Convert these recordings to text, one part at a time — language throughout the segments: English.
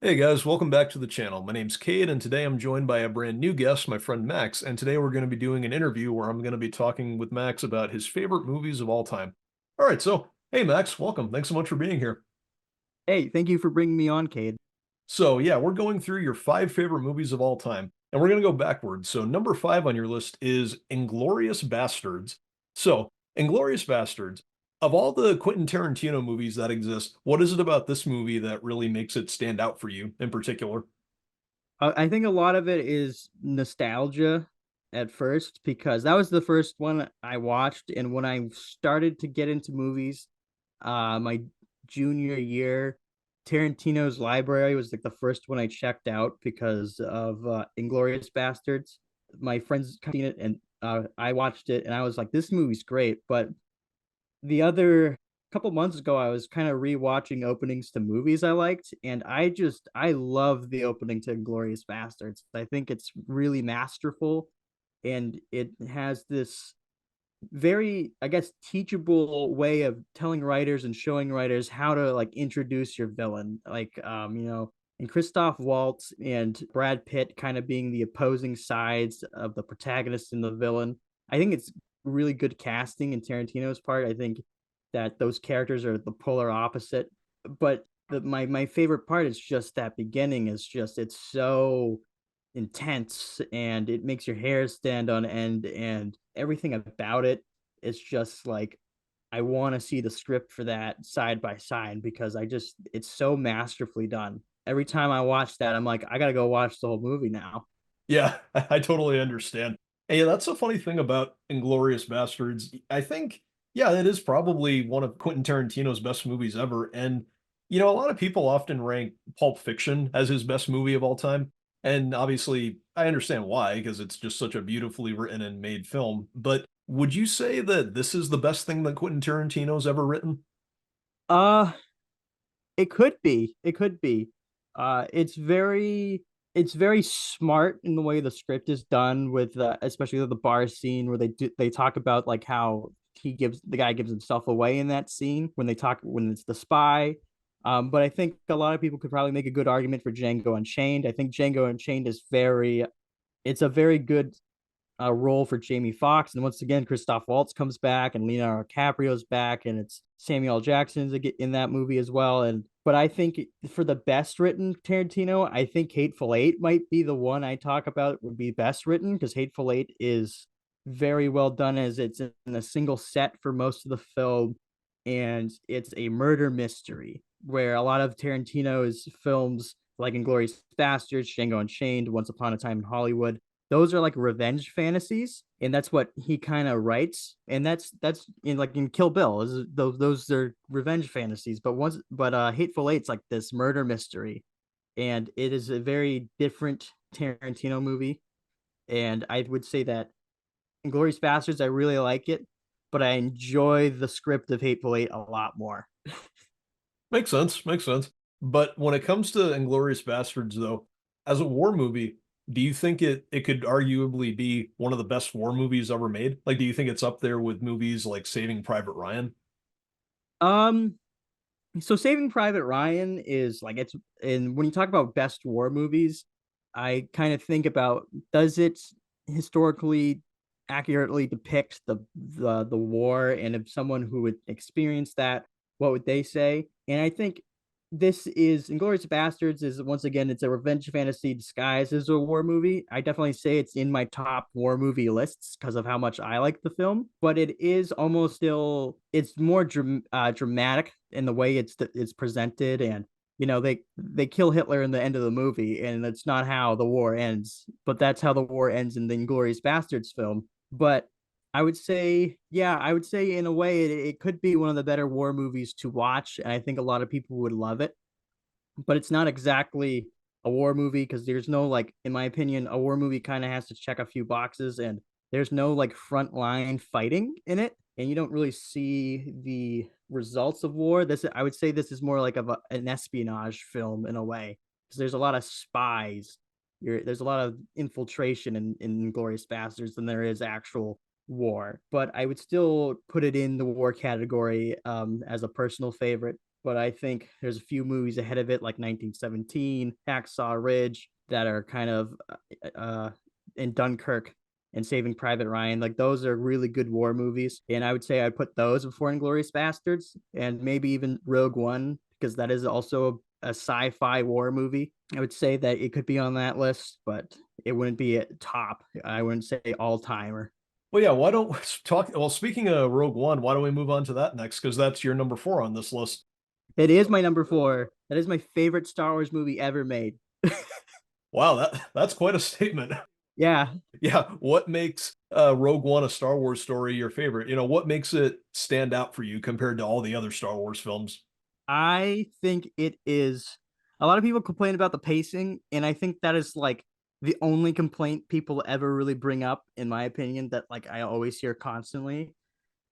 Hey guys, welcome back to the channel. My name's Cade, and today I'm joined by a brand new guest, my friend Max. And today we're going to be doing an interview where I'm going to be talking with Max about his favorite movies of all time. All right, so hey Max, welcome. Thanks so much for being here. Hey, thank you for bringing me on, Cade. So yeah, we're going through your five favorite movies of all time, and we're going to go backwards. So number five on your list is Inglorious Bastards. So Inglorious Bastards, of all the Quentin Tarantino movies that exist, what is it about this movie that really makes it stand out for you in particular? I think a lot of it is nostalgia at first because that was the first one I watched, and when I started to get into movies, my junior year, Tarantino's Library was like the first one I checked out because of Inglorious Bastards. My friends seen it, and I watched it, and I was like, "This movie's great," but the other couple months ago I was kind of rewatching openings to movies I liked, and I love the opening to Glorious Bastards. I think it's really masterful, and it has this very, I guess, teachable way of telling writers and showing writers how to like introduce your villain. And Christoph Waltz and Brad Pitt kind of being the opposing sides of the protagonist and the villain. I think it's really good casting in Tarantino's part. I think that those characters are the polar opposite. But my favorite part is just that beginning is just it's so intense and it makes your hair stand on end, and everything about it is just like I want to see the script for that side by side because it's so masterfully done. Every time I watch that, I'm like, I gotta go watch the whole movie now. Yeah, I totally understand. Hey, that's a funny thing about Inglorious Bastards. I think, yeah, it is probably one of Quentin Tarantino's best movies ever. And, a lot of people often rank Pulp Fiction as his best movie of all time. And obviously, I understand why, because it's just such a beautifully written and made film. But would you say that this is the best thing that Quentin Tarantino's ever written? Uh it could be. It could be. It's very smart in the way the script is done with especially the bar scene where they talk about like how the guy gives himself away in that scene when it's the spy. But I think a lot of people could probably make a good argument for Django Unchained. I think Django Unchained is very it's a very good role for Jamie Foxx. And once again, Christoph Waltz comes back and Leonardo DiCaprio's back, and it's Samuel Jackson's in that movie as well. But I think for the best written Tarantino, I think Hateful Eight might be the one I talk about would be best written because Hateful Eight is very well done as it's in a single set for most of the film, and it's a murder mystery where a lot of Tarantino's films like Inglourious Basterds, Django Unchained, Once Upon a Time in Hollywood, those are like revenge fantasies, and that's what he kind of writes, and that's in Kill Bill those are revenge fantasies, but Hateful Eight's like this murder mystery, and it is a very different Tarantino movie. And I would say that Inglorious Bastards, I really like it, but I enjoy the script of Hateful Eight a lot more. Makes sense, makes sense. But when it comes to Inglorious Bastards, though, as a war movie, do you think it could arguably be one of the best war movies ever made? Like, do you think it's up there with movies like Saving Private Ryan? um so Saving Private Ryan is like it's and when you talk about best war movies, I kind of think about, does it historically accurately depict the war, and if someone who would experience that, what would they say? And I think this is Inglorious Bastards is once again it's a revenge fantasy disguised as a war movie. I definitely say it's in my top war movie lists because of how much I like the film, but it is almost still it's more dramatic in the way it's presented. And they kill Hitler in the end of the movie, and that's not how the war ends, but that's how the war ends in the Inglorious Bastards film. But I would say in a way it could be one of the better war movies to watch, and I think a lot of people would love it. But it's not exactly a war movie because there's no like, in my opinion, a war movie kind of has to check a few boxes, and there's no like front line fighting in it, and you don't really see the results of war. This I would say this is more like an espionage film in a way because there's a lot of spies. There's a lot of infiltration in Glorious Bastards than there is actual war, but I would still put it in the war category as a personal favorite. But I think there's a few movies ahead of it, like 1917, Hacksaw Ridge, that are kind of uh, in Dunkirk and Saving Private Ryan. Like those are really good war movies, and I would say I'd put those before Inglorious Bastards, and maybe even Rogue One because that is also a sci-fi war movie. I would say that it could be on that list, but it wouldn't be at top. I wouldn't say all timer. Well, yeah, why don't talk? Well, speaking of Rogue One, why don't we move on to that next? Because that's your number four on this list. It is my number four. That is my favorite Star Wars movie ever made. Wow, that's quite a statement. Yeah, Yeah, what makes Rogue One a Star Wars story your favorite? What makes it stand out for you compared to all the other Star Wars films? I think it is. A lot of people complain about the pacing, and I think that is like the only complaint people ever really bring up, in my opinion, that like I always hear constantly.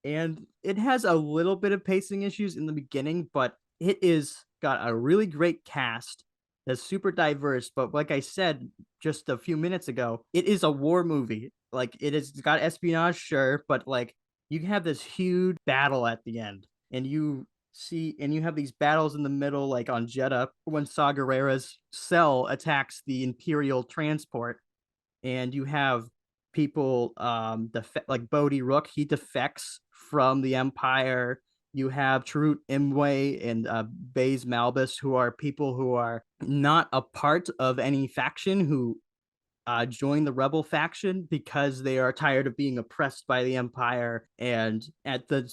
And it has a little bit of pacing issues in the beginning, but it is got a really great cast that's super diverse. But like I said just a few minutes ago, it is a war movie. Like it has got espionage, sure, but like you have this huge battle at the end, and you have these battles in the middle, like on Jeddah when Saw Gerrera's cell attacks the Imperial transport, and you have people like Bodhi Rook, he defects from the Empire. You have Chirrut Imwe and Baze Malbus, who are people who are not a part of any faction, who join the rebel faction because they are tired of being oppressed by the Empire. And at the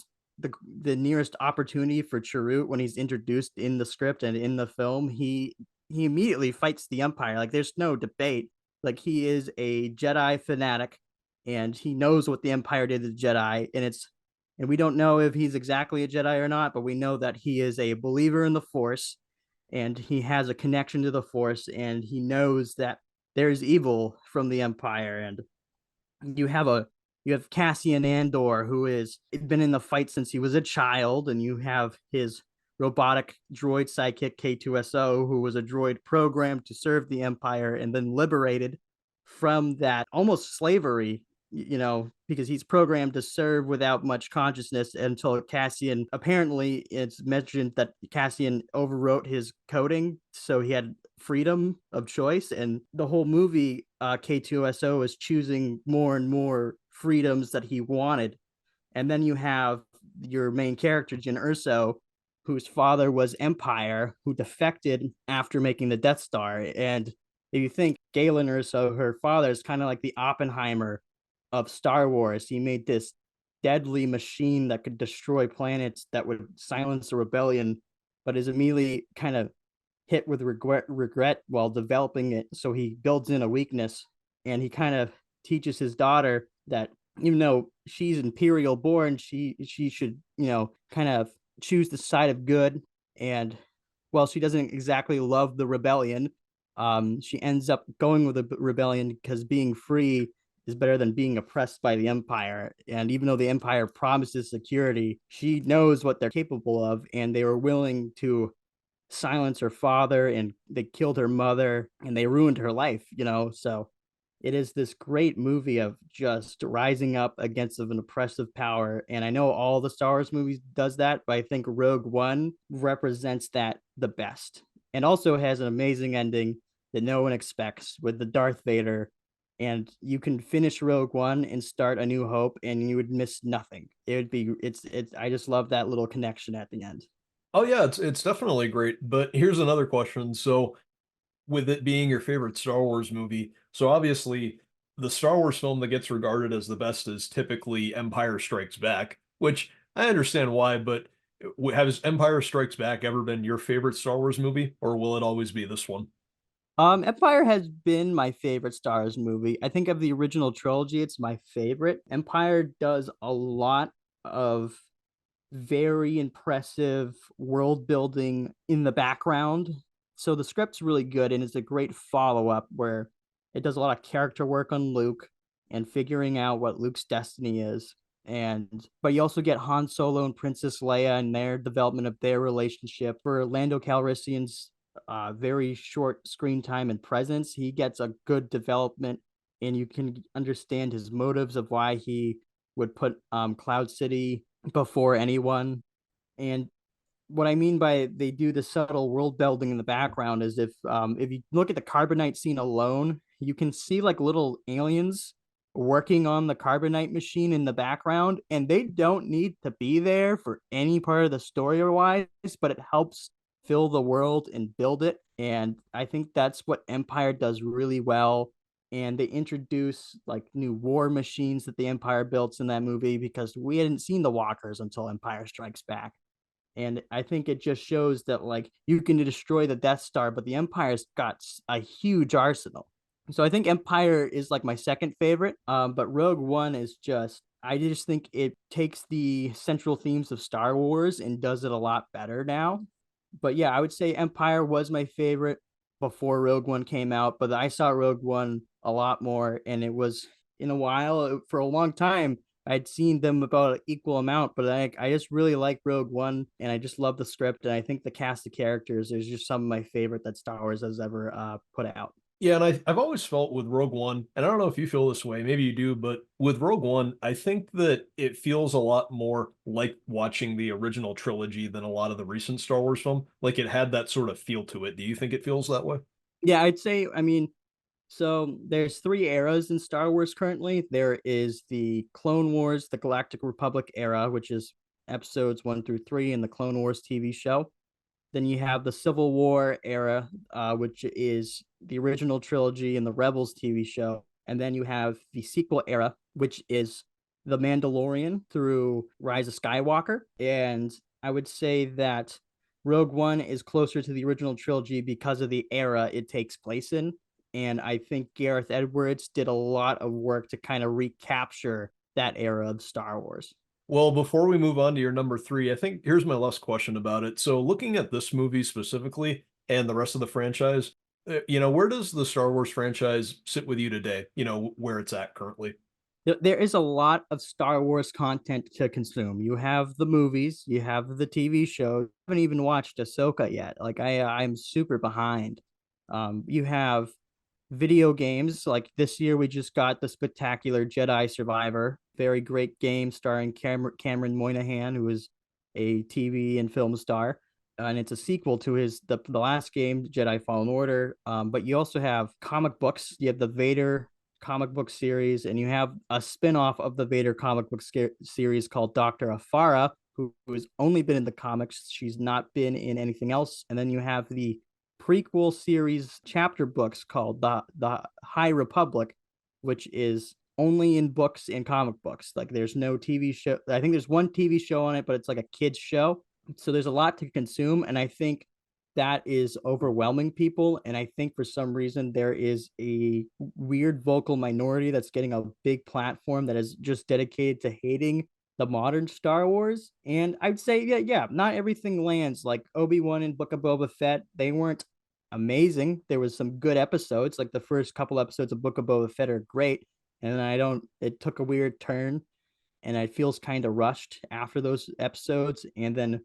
nearest opportunity for Chirrut, when he's introduced in the script and in the film, he immediately fights the Empire. Like there's no debate. Like he is a Jedi fanatic, and he knows what the Empire did to the Jedi, and we don't know if he's exactly a Jedi or not, but we know that he is a believer in the Force, and he has a connection to the Force, and he knows that there's evil from the Empire. And you have a you have Cassian Andor, who has been in the fight since he was a child, and you have his robotic droid sidekick K2SO, who was a droid programmed to serve the Empire and then liberated from that almost slavery, because he's programmed to serve without much consciousness until Cassian, apparently it's mentioned that Cassian overwrote his coding so he had freedom of choice. And the whole movie, K2SO is choosing more and more freedoms that he wanted. And then you have your main character, Jyn Erso, whose father was Empire, who defected after making the Death Star. And if you think Galen Erso, her father, is kind of like the Oppenheimer of Star Wars. He made this deadly machine that could destroy planets, that would silence a rebellion, but is immediately kind of hit with regret while developing it. So he builds in a weakness, and he kind of teaches his daughter that even though she's imperial born, she should, kind of choose the side of good. And while she doesn't exactly love the rebellion, she ends up going with the rebellion because being free is better than being oppressed by the Empire. And even though the Empire promises security, she knows what they're capable of, and they were willing to silence her father, and they killed her mother, and they ruined her life. So it is this great movie of just rising up against an oppressive power. And I know all the Star Wars movies does that, but I think Rogue One represents that the best, and also has an amazing ending that no one expects with the Darth Vader. And you can finish Rogue One and start A New Hope, and you would miss nothing. It would be it's I just love that little connection at the end. Oh yeah, it's definitely great. But here's another question. So with it being your favorite Star Wars movie, so obviously the Star Wars film that gets regarded as the best is typically Empire Strikes Back, which I understand why, but has Empire Strikes Back ever been your favorite Star Wars movie, or will it always be this one? Empire has been my favorite Star Wars movie. I think of the original trilogy, it's my favorite. Empire does a lot of very impressive world building in the background. So the script's really good, and it's a great follow up where it does a lot of character work on Luke and figuring out what Luke's destiny is. And but you also get Han Solo and Princess Leia and their development of their relationship. For Lando Calrissian's very short screen time and presence, he gets a good development, and you can understand his motives of why he would put Cloud City before anyone. And what I mean by they do the subtle world building in the background is if you look at the carbonite scene alone, you can see like little aliens working on the carbonite machine in the background, and they don't need to be there for any part of the story or wise, but it helps fill the world and build it. And I think that's what Empire does really well. And they introduce like new war machines that the Empire built in that movie because we hadn't seen the walkers until Empire Strikes Back. And I think it just shows that like you can destroy the Death Star, but the Empire's got a huge arsenal. So I think Empire is like my second favorite. But Rogue One is just I just think it takes the central themes of Star Wars and does it a lot better now. But yeah, I would say Empire was my favorite before Rogue One came out, but I saw Rogue One a lot more, and it was in a while for a long time. I'd seen them about an equal amount, but I just really like Rogue One, and I just love the script, and I think the cast of characters is just some of my favorite that Star Wars has ever put out. Yeah, and I've always felt with Rogue One, and I don't know if you feel this way, maybe you do, but with Rogue One, I think that it feels a lot more like watching the original trilogy than a lot of the recent Star Wars film. Like it had that sort of feel to it. Do you think it feels that way? Yeah, I'd say, I mean, so there's three eras in Star Wars currently. There is the Clone Wars, the Galactic Republic era, which is episodes 1 through 3 in the Clone Wars TV show. Then you have the Civil War era, which is the original trilogy and the Rebels TV show. And then you have the sequel era, which is The Mandalorian through Rise of Skywalker. And I would say that Rogue One is closer to the original trilogy because of the era it takes place in. And I think Gareth Edwards did a lot of work to kind of recapture that era of Star Wars. Well, before we move on to your number three, I think here's my last question about it. So, looking at this movie specifically and the rest of the franchise, where does the Star Wars franchise sit with you today? Where it's at currently? There is a lot of Star Wars content to consume. You have the movies, you have the TV show. I haven't even watched Ahsoka yet. Like I'm super behind. You have video games. Like this year, we just got the spectacular Jedi Survivor. Very great game starring Cameron Moynihan, who is a TV and film star. And it's a sequel to the last game, Jedi Fallen Order. But you also have comic books. You have the Vader comic book series, and you have a spin-off of the Vader comic book series called Dr. Afara, who has only been in the comics. She's not been in anything else. And then you have the prequel series chapter books called the High Republic, which is only in books and comic books. Like there's no TV show. I think there's one TV show on it, but it's like a kids show. So there's a lot to consume, and I think that is overwhelming people. And I think for some reason there is a weird vocal minority that's getting a big platform that is just dedicated to hating the modern Star Wars. And I'd say, yeah, not everything lands. Like Obi-Wan and Book of Boba Fett, they weren't amazing. There was some good episodes, like the first couple episodes of Book of Boba Fett are great. And then it took a weird turn, and it feels kind of rushed after those episodes. And then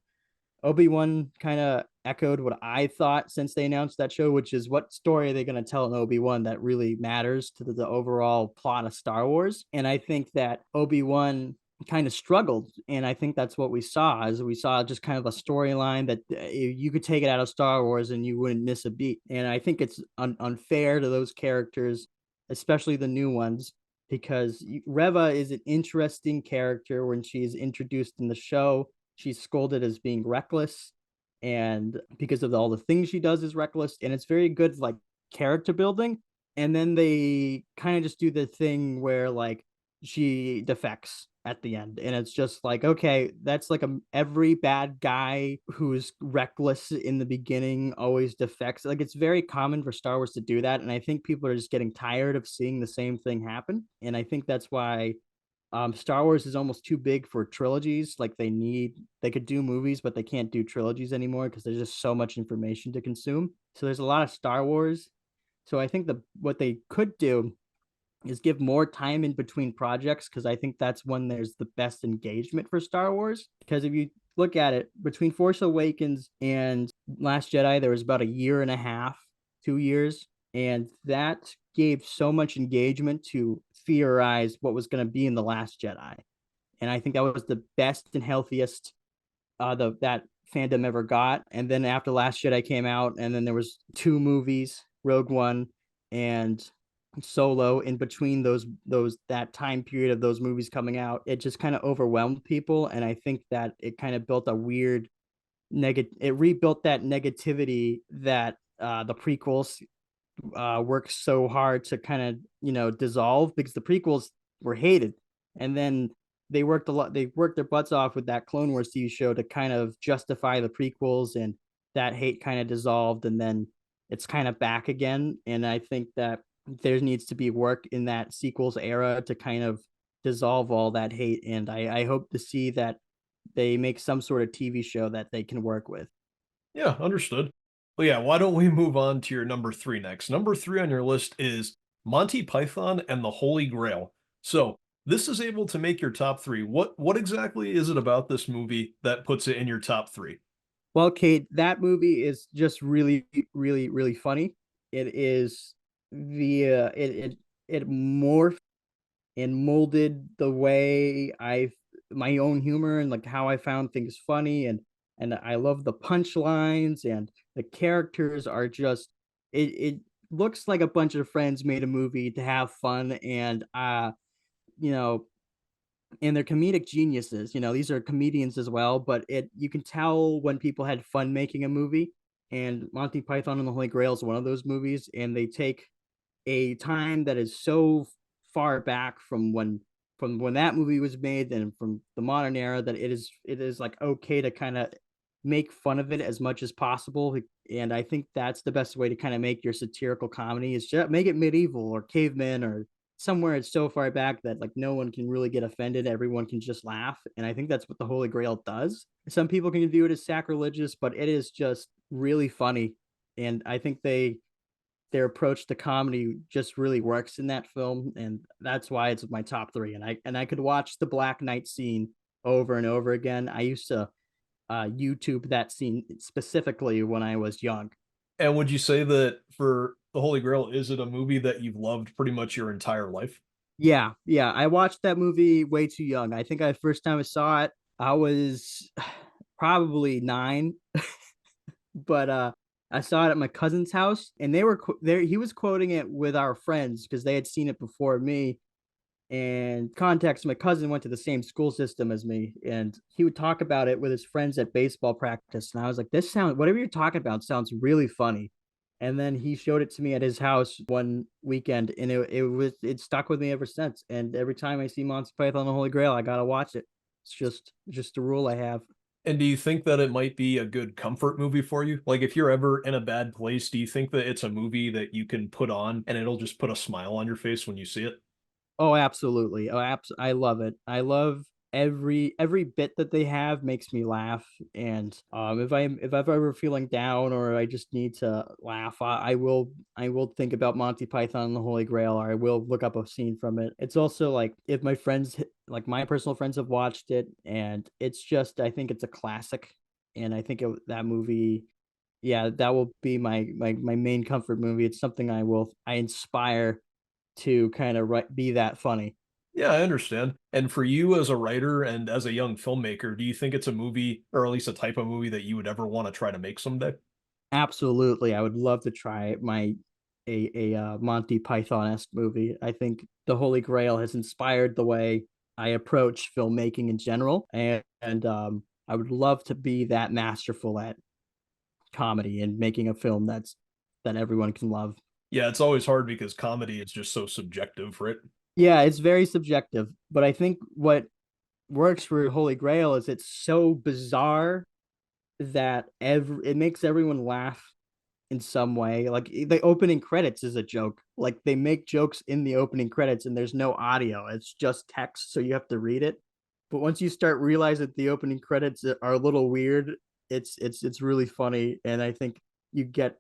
Obi-Wan kind of echoed what I thought since they announced that show, which is what story are they going to tell in Obi-Wan that really matters to the overall plot of Star Wars? And I think that Obi-Wan kind of struggled, and I think that's what we saw. As we saw just kind of a storyline that you could take it out of Star Wars and you wouldn't miss a beat. And I think it's unfair to those characters, especially the new ones, because Reva is an interesting character. When she's introduced in the show, she's scolded as being reckless, and because of all the things she does is reckless, and it's very good like character building. And then they kind of just do the thing where like she defects at the end, and it's just like, okay, that's like every bad guy who's reckless in the beginning always defects. Like it's very common for Star Wars to do that, and I think people are just getting tired of seeing the same thing happen. And I think that's why Star Wars is almost too big for trilogies. Like they could do movies, but they can't do trilogies anymore because there's just so much information to consume. So there's a lot of Star Wars. So I think what they could do is give more time in between projects, because I think that's when there's the best engagement for Star Wars. Because if you look at it, between Force Awakens and Last Jedi, there was about a year and a half, 2 years, and that gave so much engagement to theorize what was going to be in The Last Jedi. and I think that was the best and healthiest the that fandom ever got. And then after Last Jedi came out, and then there was two movies, Rogue One and Solo. In between those that time period of those movies coming out, it just kind of overwhelmed people, and I think that it kind of built a weird negative. It rebuilt that negativity that the prequels worked so hard to kind of dissolve, because the prequels were hated, and then they worked a lot. They worked their butts off with that Clone Wars TV show to kind of justify the prequels, and that hate kind of dissolved, and then it's kind of back again. And I think that there needs to be work in that sequels era to kind of dissolve all that hate. And I hope to see that they make some sort of TV show that they can work with. Yeah, understood. Well, yeah, why don't we move on to your number 3 next? Number 3 on your list is Monty Python and the Holy Grail. So, this is able to make your top 3. What exactly is it about this movie that puts it in your top 3? Well, Kate, that movie is just really, really, really funny. It is it morphed and molded the way I my own humor, and like how I found things funny, and I love the punchlines, and the characters are just it looks like a bunch of friends made a movie to have fun. And you know and they're comedic geniuses. These are comedians as well, but it you can tell when people had fun making a movie. And Monty Python and the Holy Grail is one of those movies, and they take a time that is so far back from when that movie was made, and from the modern era, that it is like okay to kind of make fun of it as much as possible. And I think that's the best way to kind of make your satirical comedy, is just make it medieval or caveman, or somewhere it's so far back that like no one can really get offended, everyone can just laugh. And I think that's what the Holy Grail does. Some people can view it as sacrilegious, but it is just really funny. And I think their approach to comedy just really works in that film, and that's why it's my top three. And I could watch the Black Knight scene over and over again. I used to YouTube that scene specifically when I was young. And would you say that for the Holy Grail, is it a movie that you've loved pretty much your entire life? Yeah, yeah, I watched that movie way too young. I think I first time I saw it, I was probably 9, but I saw it at my cousin's house, and they were there. He was quoting it with our friends because they had seen it before me. And context, my cousin went to the same school system as me, and he would talk about it with his friends at baseball practice. And I was like, this sounds, whatever you're talking about sounds really funny. And then he showed it to me at his house one weekend, and it stuck with me ever since. And every time I see Monty Python and the Holy Grail, I gotta watch it. It's just a rule I have. And do you think that it might be a good comfort movie for you? Like if you're ever in a bad place, do you think that it's a movie that you can put on and it'll just put a smile on your face when you see it? Oh, absolutely. I love it. I love every bit that they have makes me laugh. And if I'm ever feeling down, or I just need to laugh, I will think about Monty Python and the Holy Grail, or I will look up a scene from it. It's also like, if my friends, like my personal friends, have watched it, and it's just, I think it's a classic. And I think that movie, yeah, that will be my main comfort movie. It's something I inspire to kind of be that funny. Yeah, I understand. And for you as a writer and as a young filmmaker, do you think it's a movie or at least a type of movie that you would ever want to try to make someday? Absolutely, I would love to try a Monty Python-esque movie. I think the Holy Grail has inspired the way I approach filmmaking in general, and I would love to be that masterful at comedy and making a film that everyone can love. Yeah, it's always hard because comedy is just so subjective, right? Yeah, it's very subjective, but I think what works for Holy Grail is it's so bizarre that it makes everyone laugh in some way. Like the opening credits is a joke. Like they make jokes in the opening credits, and there's no audio. It's just text, so you have to read it. But once you start realizing that the opening credits are a little weird, it's really funny, and I think you get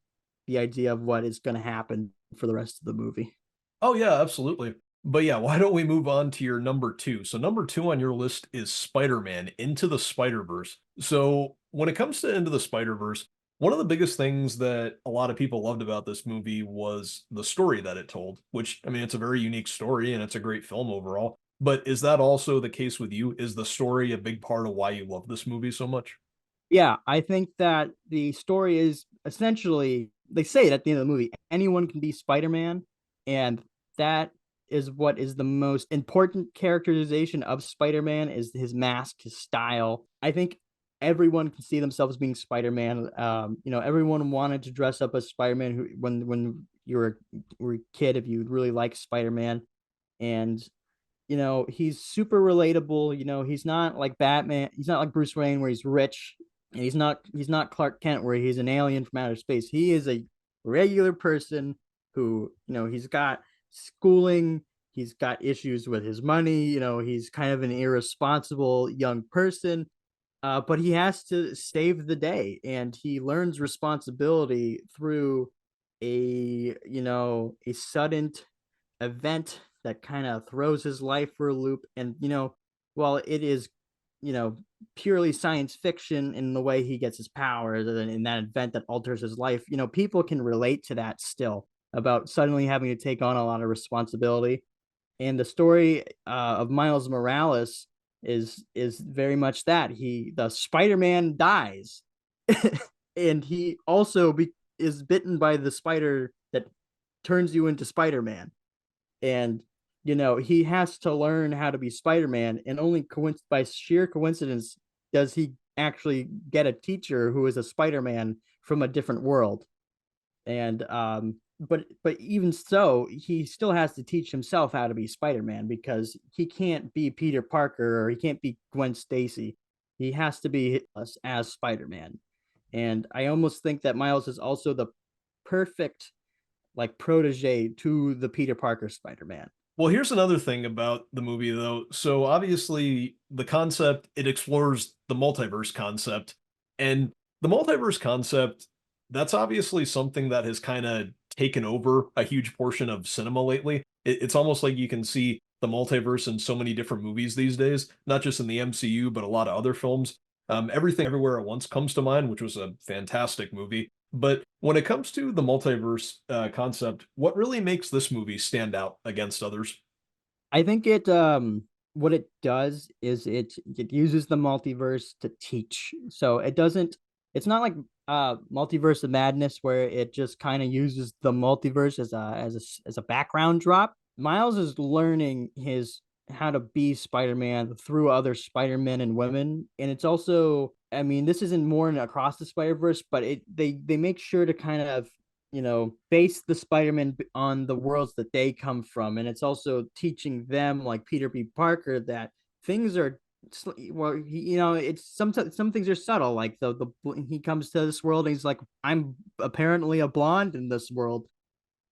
the idea of what is going to happen for the rest of the movie. Oh yeah, absolutely. But yeah, why don't we move on to your number 2? So number 2 on your list is Spider-Man Into the Spider-Verse. So when it comes to Into the Spider-Verse, one of the biggest things that a lot of people loved about this movie was the story that it told, which I mean, it's a very unique story and it's a great film overall. But is that also the case with you? Is the story a big part of why you love this movie so much? Yeah, I think that the story is essentially, they say it at the end of the movie, anyone can be Spider-Man, and that is what is the most important characterization of Spider-Man is his mask, his style. I think everyone can see themselves being Spider-Man. Everyone wanted to dress up as Spider-Man when you were a kid if you really like Spider-Man. And he's super relatable. He's not like Batman, he's not like Bruce Wayne where he's rich, and he's not Clark Kent where he's an alien from outer space. He is a regular person who, he's got schooling, he's got issues with his money, he's kind of an irresponsible young person. But he has to save the day, and he learns responsibility through a sudden event that kind of throws his life for a loop. And while it is you know purely science fiction in the way he gets his powers and in that event that alters his life, people can relate to that still, about suddenly having to take on a lot of responsibility. And the story of Miles Morales is very much that the Spider-Man dies, and he also is bitten by the spider that turns you into Spider-Man. And he has to learn how to be Spider-Man, and only by sheer coincidence does he actually get a teacher who is a Spider-Man from a different world. And but even so, he still has to teach himself how to be Spider-Man, because he can't be Peter Parker or he can't be Gwen Stacy. He has to be as Spider-Man. And I almost think that Miles is also the perfect like protege to the Peter Parker Spider-Man. Well, here's another thing about the movie, though. So obviously, the concept it explores the multiverse concept, and the multiverse concept that's obviously something that has kind of taken over a huge portion of cinema lately. It's almost like you can see the multiverse in so many different movies these days, not just in the MCU, but a lot of other films. Everything Everywhere at Once comes to mind, which was a fantastic movie. But when it comes to the multiverse concept, what really makes this movie stand out against others? I think it what it does is it uses the multiverse to teach. So it's not like Multiverse of Madness where it just kind of uses the multiverse as a background drop. Miles is learning his how to be Spider-Man through other Spider-Men and women. And it's also, I mean, this isn't more in Across the Spider-Verse, but they make sure to kind of base the Spider-Man on the worlds that they come from. And it's also teaching them, like Peter B. Parker, that things are, well, it's some things are subtle. Like he comes to this world and he's like, I'm apparently a blonde in this world.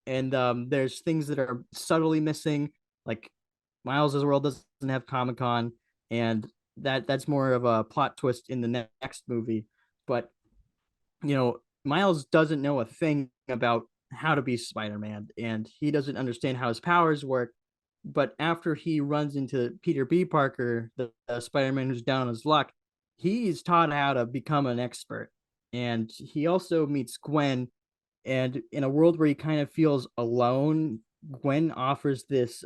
And there's things that are subtly missing, like Miles's world doesn't have Comic-Con, and that's more of a plot twist in the next movie. But Miles doesn't know a thing about how to be Spider-Man, and he doesn't understand how his powers work. But after he runs into Peter B. Parker, the Spider-Man who's down on his luck, he's taught how to become an expert. And he also meets Gwen, and in a world where he kind of feels alone, Gwen offers this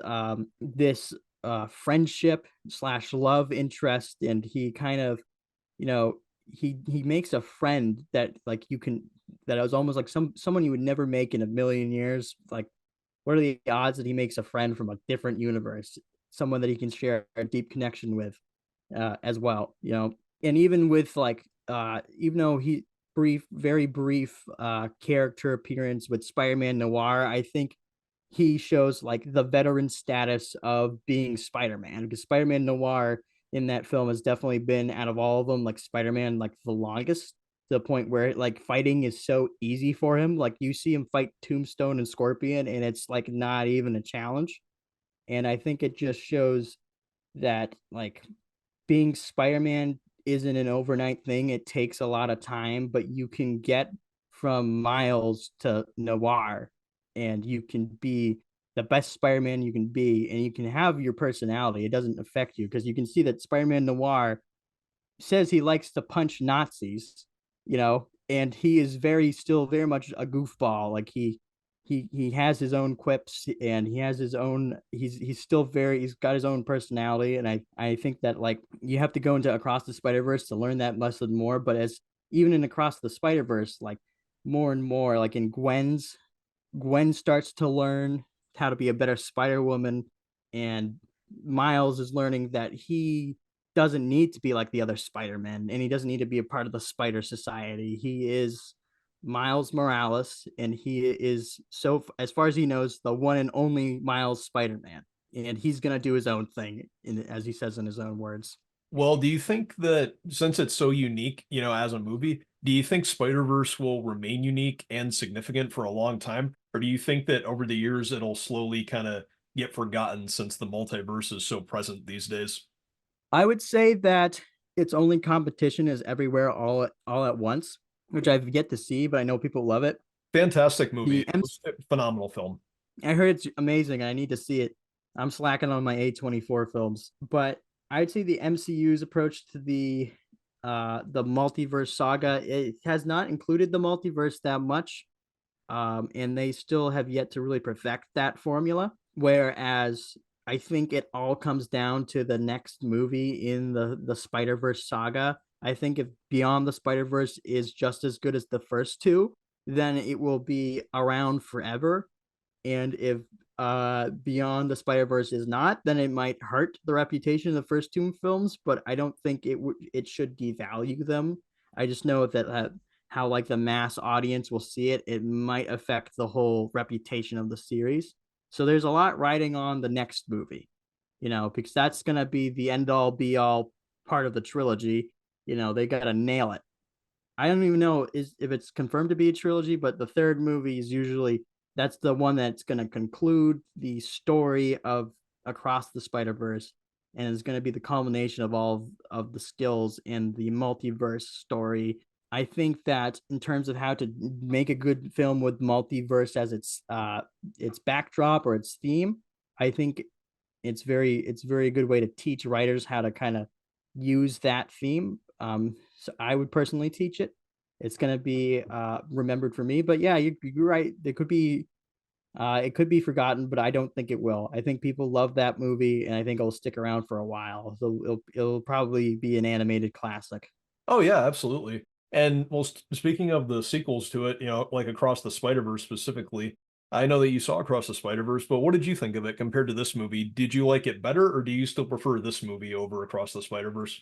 friendship slash love interest, and he kind of you know he makes a friend that like you can that was almost like someone you would never make in a million years. Like, what are the odds that he makes a friend from a different universe, someone that he can share a deep connection with, as well. And even with like even though he very brief character appearance with Spider-Man Noir, I think he shows like the veteran status of being Spider-Man, because Spider-Man Noir in that film has definitely been, out of all of them, like Spider-Man like the longest, to the point where like fighting is so easy for him. Like you see him fight Tombstone and Scorpion and it's like not even a challenge. And I think it just shows that like being Spider-Man isn't an overnight thing. It takes a lot of time, but you can get from Miles to Noir, and you can be the best Spider-Man you can be, and you can have your personality. It doesn't affect you, because you can see that Spider-Man Noir says he likes to punch Nazis, and he is still very much a goofball. Like he has his own quips, and he has his own, he's still very, he's got his own personality. And I think that, like, you have to go into Across the Spider-Verse to learn that lesson more. But as even in Across the Spider-Verse, like, more and more, like in Gwen starts to learn how to be a better Spider Woman, and Miles is learning that he doesn't need to be like the other Spider-Man, and he doesn't need to be a part of the Spider Society. He is Miles Morales, and he is, so as far as he knows, the one and only Miles Spider-Man, and he's gonna do his own thing, as he says in his own words. Well, do you think that since it's so unique, as a movie, do you think Spider-Verse will remain unique and significant for a long time? Or do you think that over the years it'll slowly kind of get forgotten since the multiverse is so present these days? I would say that its only competition is Everywhere All at Once, which I've yet to see, but I know people love it. Fantastic movie. The It was a phenomenal film. I heard it's amazing. I need to see it. I'm slacking on my A24 films, but I'd say the MCU's approach to the multiverse saga, it has not included the multiverse that much, and they still have yet to really perfect that formula. Whereas I think it all comes down to the next movie in the Spider Verse saga. I think if Beyond the Spider Verse is just as good as the first two, then it will be around forever. And if Beyond the Spider Verse is not, then it might hurt the reputation of the first two films. But I don't think it should devalue them. I just know that how, like, the mass audience will see it, it might affect the whole reputation of the series. So there's a lot riding on the next movie, because that's gonna be the end all be all part of the trilogy. They gotta nail it. I don't even know if it's confirmed to be a trilogy, but the third movie is usually, that's the one that's going to conclude the story of Across the Spider Verse, and is going to be the culmination of all of the skills in the multiverse story. I think that in terms of how to make a good film with multiverse as its backdrop or its theme, I think it's very good way to teach writers how to kind of use that theme. So I would personally teach it. It's gonna be remembered for me. But yeah, you're right. It could be forgotten, but I don't think it will. I think people love that movie, and I think it'll stick around for a while. So it'll probably be an animated classic. Oh yeah, absolutely. And well, speaking of the sequels to it, like Across the Spider-Verse specifically, I know that you saw Across the Spider-Verse, but what did you think of it compared to this movie? Did you like it better, or do you still prefer this movie over Across the Spider-Verse?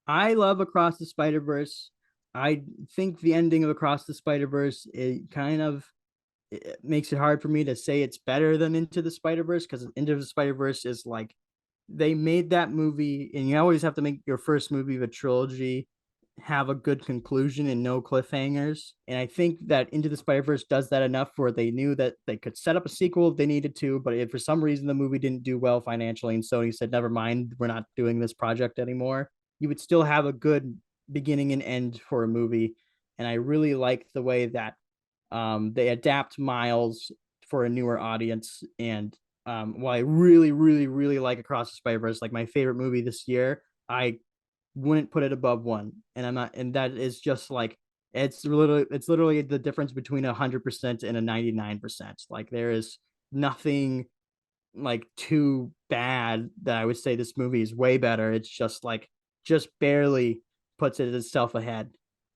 I love Across the Spider Verse. I think the ending of Across the Spider Verse, it kind of, it makes it hard for me to say it's better than Into the Spider Verse, because Into the Spider Verse is like, they made that movie, and you always have to make your first movie of a trilogy have a good conclusion and no cliffhangers. And I think that Into the Spider Verse does that enough where they knew that they could set up a sequel if they needed to, but if for some reason the movie didn't do well financially and Sony said, never mind, we're not doing this project anymore, you would still have a good beginning and end for a movie. And I really like the way that they adapt Miles for a newer audience. And while I really, really, really like Across the Spider Verse, like my favorite movie this year, I wouldn't put it above one. And I'm not, and that is just like, it's literally the difference between 100% and a 99%. Like, there is nothing like too bad that I would say this movie is way better. It's just like, just barely puts it itself ahead.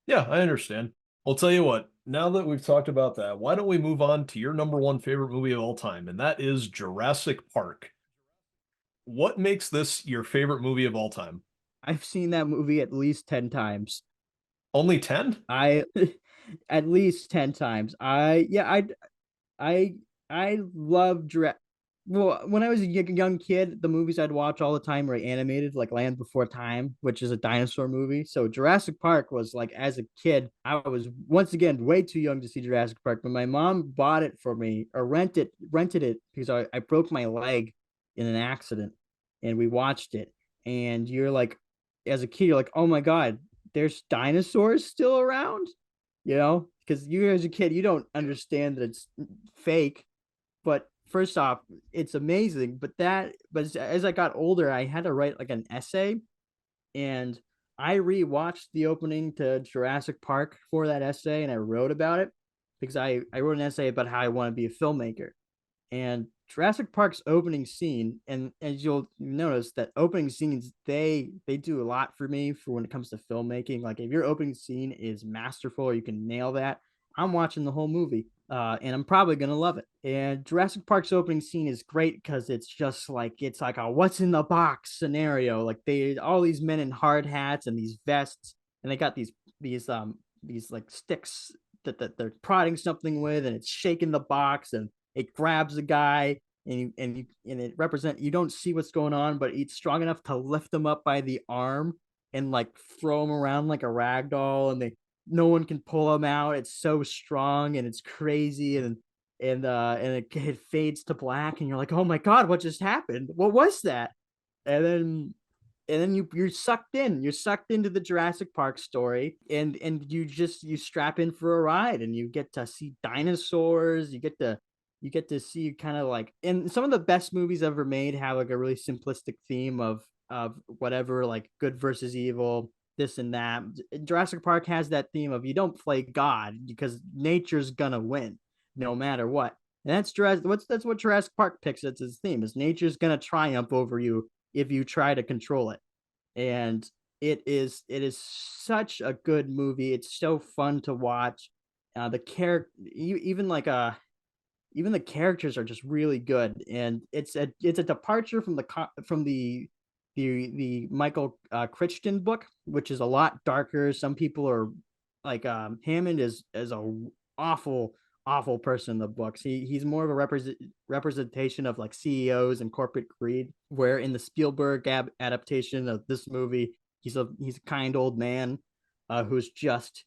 Yeah, I understand. I'll tell you what, now that we've talked about that, why don't we move on to your number one favorite movie of all time, and that is Jurassic Park. What makes this your favorite movie of all time? I've seen that movie at least 10 times. Only 10? I at least 10 times. I I love Jurassic. Well, when I was a young kid, the movies I'd watch all the time were animated, like Land Before Time, which is a dinosaur movie. So Jurassic Park was like, as a kid, I was once again way too young to see Jurassic Park, but my mom bought it for me or rented it because I broke my leg in an accident, and we watched it. And you're like, as a kid, you're like, oh my God, there's dinosaurs still around, because you as a kid, you don't understand that it's fake. But first off, it's amazing. But as I got older, I had to write like an essay, and I rewatched the opening to Jurassic Park for that essay, and I wrote about it because I wrote an essay about how I want to be a filmmaker. And Jurassic Park's opening scene, and as you'll notice that opening scenes, they do a lot for me for when it comes to filmmaking. Like if your opening scene is masterful or you can nail that, I'm watching the whole movie. And I'm probably gonna love it. And Jurassic Park's opening scene is great because it's like a what's in the box scenario. Like they all these men in hard hats and these vests, and they got these like sticks that they're prodding something with, and it's shaking the box, and it grabs a guy, and it represent you don't see what's going on, but it's strong enough to lift him up by the arm and like throw him around like a rag doll, and they no one can pull him out. It's so strong and it's crazy, and it fades to black, and you're like, oh my god, what just happened? What was that? And then you're sucked in. You're sucked into the Jurassic Park story, and you strap in for a ride, and you get to see dinosaurs. You get to see kind of like, and some of the best movies ever made have like a really simplistic theme of whatever, like good versus evil, this and that. Jurassic Park has that theme of you don't play God because nature's gonna win no matter what. And that's what Jurassic Park picks as its theme, is nature's gonna triumph over you if you try to control it. And it is such a good movie. It's so fun to watch. The character, even the characters are just really good, and it's a departure from the Michael Crichton book, which is a lot darker. Some people are like, Hammond is a awful awful person in the books. He's more of a representation of like CEOs and corporate greed. Where in the Spielberg adaptation of this movie, he's a kind old man who's just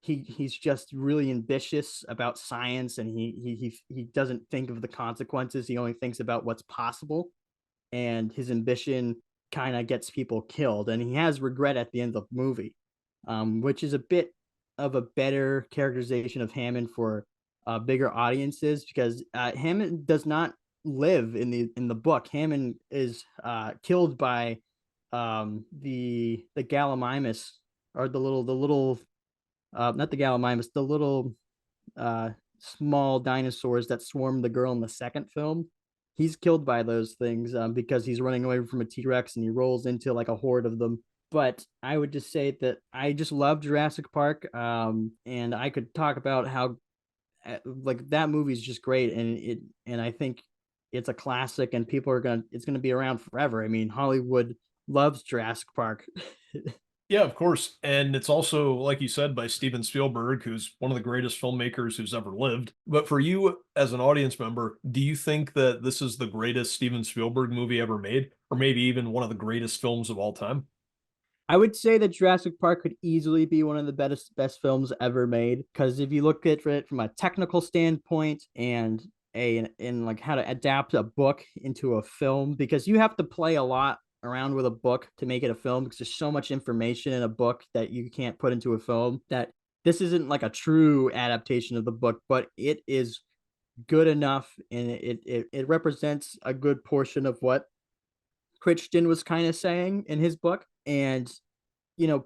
he's just really ambitious about science, and he doesn't think of the consequences. He only thinks about what's possible, and his ambition kind of gets people killed, and he has regret at the end of the movie, which is a bit of a better characterization of Hammond for bigger audiences, because Hammond does not live in the book. Hammond is killed by the Gallimimus, or the little not the Gallimimus, the little uh, small dinosaurs that swarmed the girl in the second film. He's killed by those things because he's running away from a T-Rex, and he rolls into like a horde of them. But I would just say that I just love Jurassic Park, and I could talk about how like that movie is just great, and I think it's a classic, and it's gonna be around forever. I mean, Hollywood loves Jurassic Park. Yeah, of course. And it's also, like you said, by Steven Spielberg, who's one of the greatest filmmakers who's ever lived. But for you as an audience member, do you think that this is the greatest Steven Spielberg movie ever made? Or maybe even one of the greatest films of all time? I would say that Jurassic Park could easily be one of the best films ever made, because if you look at it from a technical standpoint, and in like how to adapt a book into a film, because you have to play a lot around with a book to make it a film, because there's so much information in a book that you can't put into a film, that this isn't like a true adaptation of the book, but it is good enough, and it represents a good portion of what Crichton was kind of saying in his book. And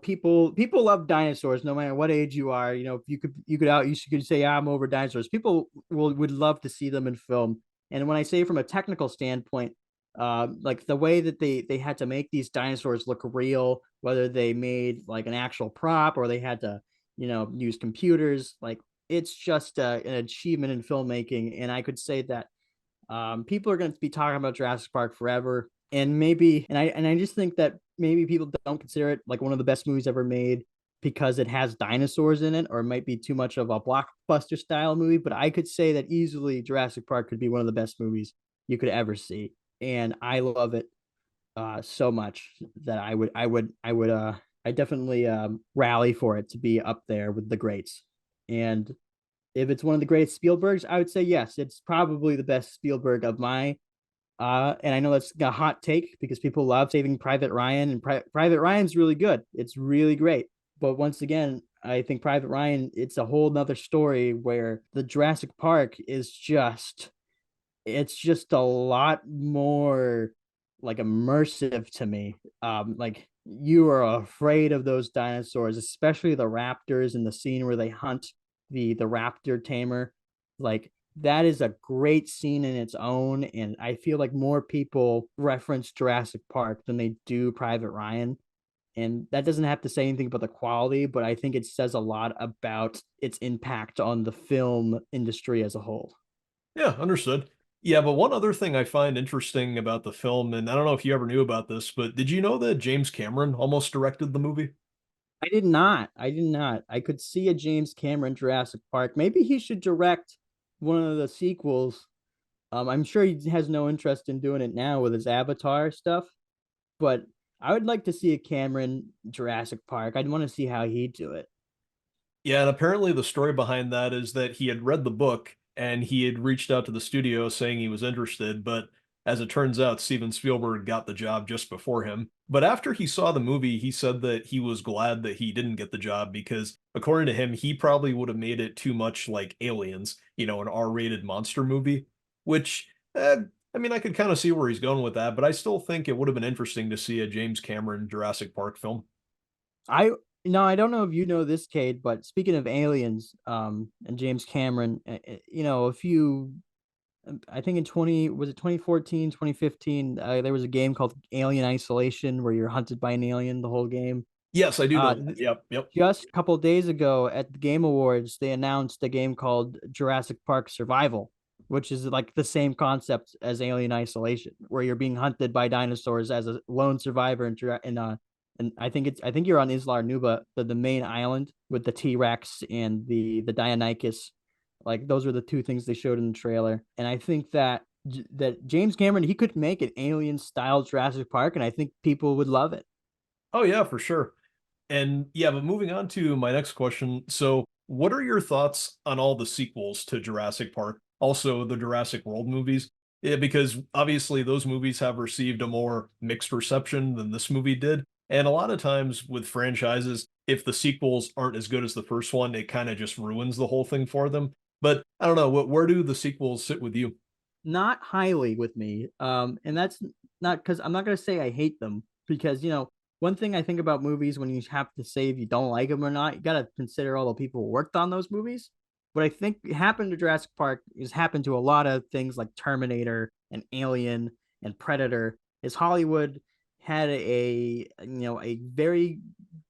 people love dinosaurs no matter what age you are. If you could say, yeah, I'm over dinosaurs. People would love to see them in film. And when I say from a technical standpoint, like the way that they had to make these dinosaurs look real, whether they made like an actual prop or they had to use computers, like it's just an achievement in filmmaking. And I could say that people are going to be talking about Jurassic Park forever, and I just think that maybe people don't consider it like one of the best movies ever made because it has dinosaurs in it, or it might be too much of a blockbuster style movie. But I could say that easily Jurassic Park could be one of the best movies you could ever see, and I love it so much that I definitely rally for it to be up there with the greats. And if it's one of the greatest Spielbergs, I would say yes, it's probably the best Spielberg of my. And I know that's a hot take because people love Saving Private Ryan, and Private Ryan's really good. It's really great. But once again, I think Private Ryan, it's a whole nother story, where the Jurassic Park is it's just a lot more like immersive to me. Like you are afraid of those dinosaurs, especially the raptors in the scene where they hunt the raptor tamer. Like that is a great scene in its own, and I feel like more people reference Jurassic Park than they do Private Ryan. And that doesn't have to say anything about the quality, but I think it says a lot about its impact on the film industry as a whole. Yeah, understood. Yeah, but one other thing I find interesting about the film, and I don't know if you ever knew about this, but did you know that James Cameron almost directed the movie? I did not. I did not. I could see a James Cameron Jurassic Park. Maybe he should direct one of the sequels. I'm sure he has no interest in doing it now with his Avatar stuff, but I would like to see a Cameron Jurassic Park. I'd want to see how he'd do it. Yeah, and apparently the story behind that is that he had read the book and he had reached out to the studio saying he was interested, but as it turns out, Steven Spielberg got the job just before him. But after he saw the movie, he said that he was glad that he didn't get the job because, according to him, he probably would have made it too much like Aliens, an R-rated monster movie, which, I mean, I could kind of see where he's going with that, but I still think it would have been interesting to see a James Cameron Jurassic Park film. I no, I don't know if you know this, Cade, but speaking of aliens, and James Cameron, if you I think in 20 was it 2014, 2015, there was a game called Alien Isolation where you're hunted by an alien the whole game. Yes, I do Uh know. Yep, yep. just a couple of days ago at the Game Awards, they announced a game called Jurassic Park Survival, which is like the same concept as Alien Isolation, where you're being hunted by dinosaurs as a lone survivor and I think you're on Isla Nuba, the main island with the T-Rex and the Deinonychus. Like those were the two things they showed in the trailer. And I think that James Cameron, he could make an alien style Jurassic Park, and I think people would love it. Oh yeah, for sure. And yeah, but moving on to my next question. So, what are your thoughts on all the sequels to Jurassic Park? Also, the Jurassic World movies? Yeah, because obviously those movies have received a more mixed reception than this movie did. And a lot of times with franchises, if the sequels aren't as good as the first one, it kind of just ruins the whole thing for them. But I don't know, where do the sequels sit with you? Not highly with me. And that's not because I'm not gonna say I hate them, because one thing I think about movies when you have to say if you don't like them or not, you gotta consider all the people who worked on those movies. What I think happened to Jurassic Park is happened to a lot of things like Terminator and Alien and Predator. Is Hollywood had a very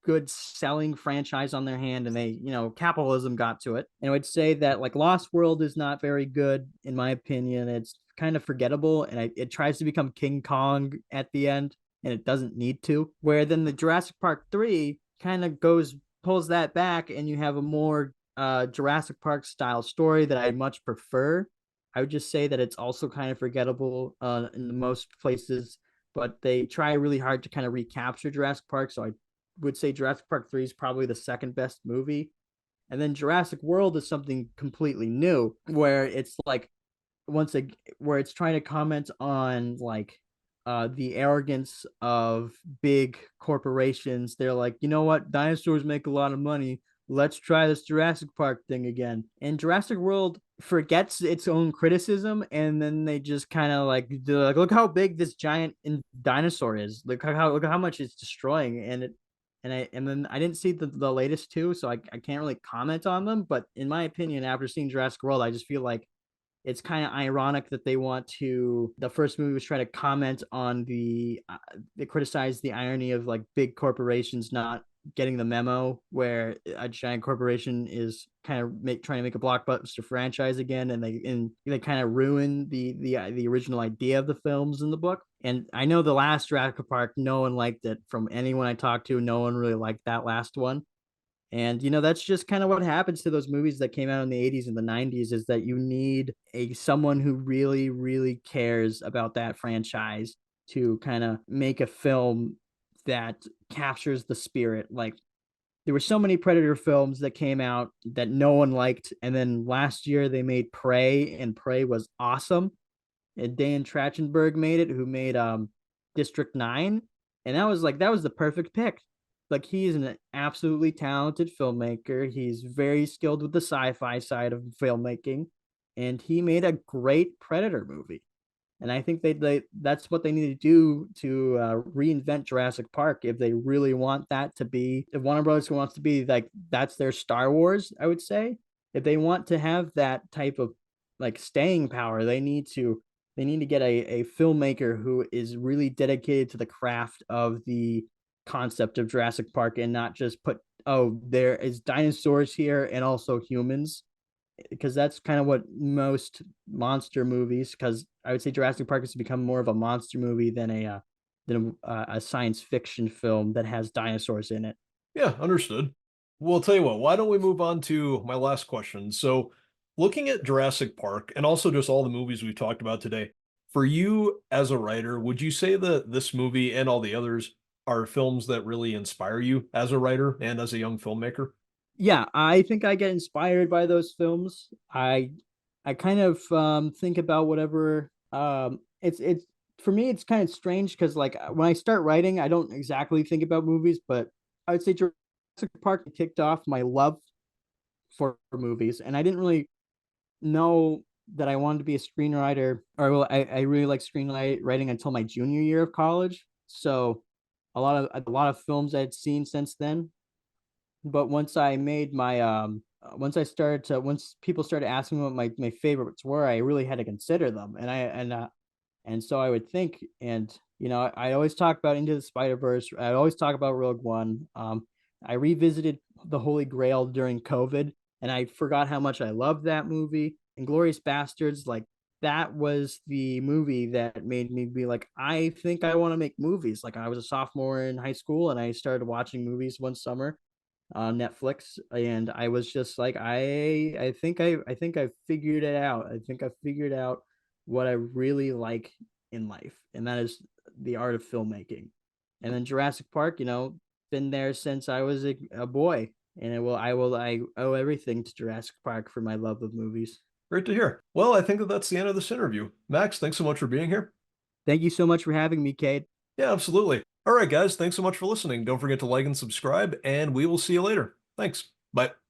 good selling franchise on their hand, and capitalism got to it. And I would say that like Lost World is not very good in my opinion. It's kind of forgettable, and it tries to become King Kong at the end, and it doesn't need to. Where then the Jurassic Park 3 kind of goes pulls that back, and you have a more Jurassic Park style story that I much prefer. I would just say that it's also kind of forgettable in most places, but they try really hard to kind of recapture Jurassic Park. So I would say Jurassic Park 3 is probably the second best movie. And then Jurassic World is something completely new where it's like where it's trying to comment on like the arrogance of big corporations. They're like, you know what, dinosaurs make a lot of money. Let's try this Jurassic Park thing again. And Jurassic World forgets its own criticism, and then they just kind of like, look how big this giant dinosaur is. Look how much it's destroying. And then I didn't see the latest two, so I can't really comment on them. But in my opinion, after seeing Jurassic World, I just feel like it's kind of ironic that the first movie was trying to comment on they criticize the irony of like big corporations not getting the memo, where a giant corporation is kind of trying to make a blockbuster franchise again, and they kind of ruin the original idea of the films in the book. And I know the last Jurassic Park, no one liked it. From anyone I talked to, no one really liked that last one. And that's just kind of what happens to those movies that came out in the 80s and the 90s, is that you need a someone who really really cares about that franchise to kind of make a film that captures the spirit. Like there were so many Predator films that came out that no one liked, and then last year they made Prey, and Prey was awesome. And Dan Trachtenberg made it, who made District 9, and that was the perfect pick. Like he's an absolutely talented filmmaker. He's very skilled with the sci-fi side of filmmaking, and he made a great Predator movie. And I think that's what they need to do to reinvent Jurassic Park if they really want that to be, if Warner Brothers wants to be like that's their Star Wars, I would say. if they want to have that type of like staying power, they need to get a filmmaker who is really dedicated to the craft of the concept of Jurassic Park and not just put, oh, there is dinosaurs here and also humans, because that's kind of what most monster movies, because I would say Jurassic Park has become more of a monster movie than a science fiction film that has dinosaurs in it. Yeah, understood. Well, I'll tell you what, why don't we move on to my last question? So, looking at Jurassic Park and also just all the movies we've talked about today, for you as a writer, would you say that this movie and all the others are films that really inspire you as a writer and as a young filmmaker? Yeah, I think I get inspired by those films. I kind of think about whatever it's for me it's kind of strange because like when I start writing, I don't exactly think about movies, but I would say Jurassic Park kicked off my love for movies, and I didn't really know that I wanted to be a screenwriter, or well, I really like screenwriting until my junior year of college. So a lot of films I'd seen since then, but once I made my once people started asking me what my favorites were, I really had to consider them. And so I would think, and I always talk about Into the Spider-Verse. I always talk about Rogue One. I revisited The Holy Grail during COVID, and I forgot how much I loved that movie. Inglorious Bastards, like that was the movie that made me be like, I think I want to make movies. Like I was a sophomore in high school, and I started watching movies one summer on Netflix, and I was just like, I think I figured it out. I think I figured out what I really like in life, and that is the art of filmmaking. And then Jurassic Park, been there since I was a boy, and I owe everything to Jurassic Park for my love of movies. Great to hear. Well, I think that that's the end of this interview. Max, thanks so much for being here. Thank you so much for having me, Cade. Yeah, absolutely. All right, guys, thanks so much for listening. Don't forget to like and subscribe, and we will see you later. Thanks. Bye.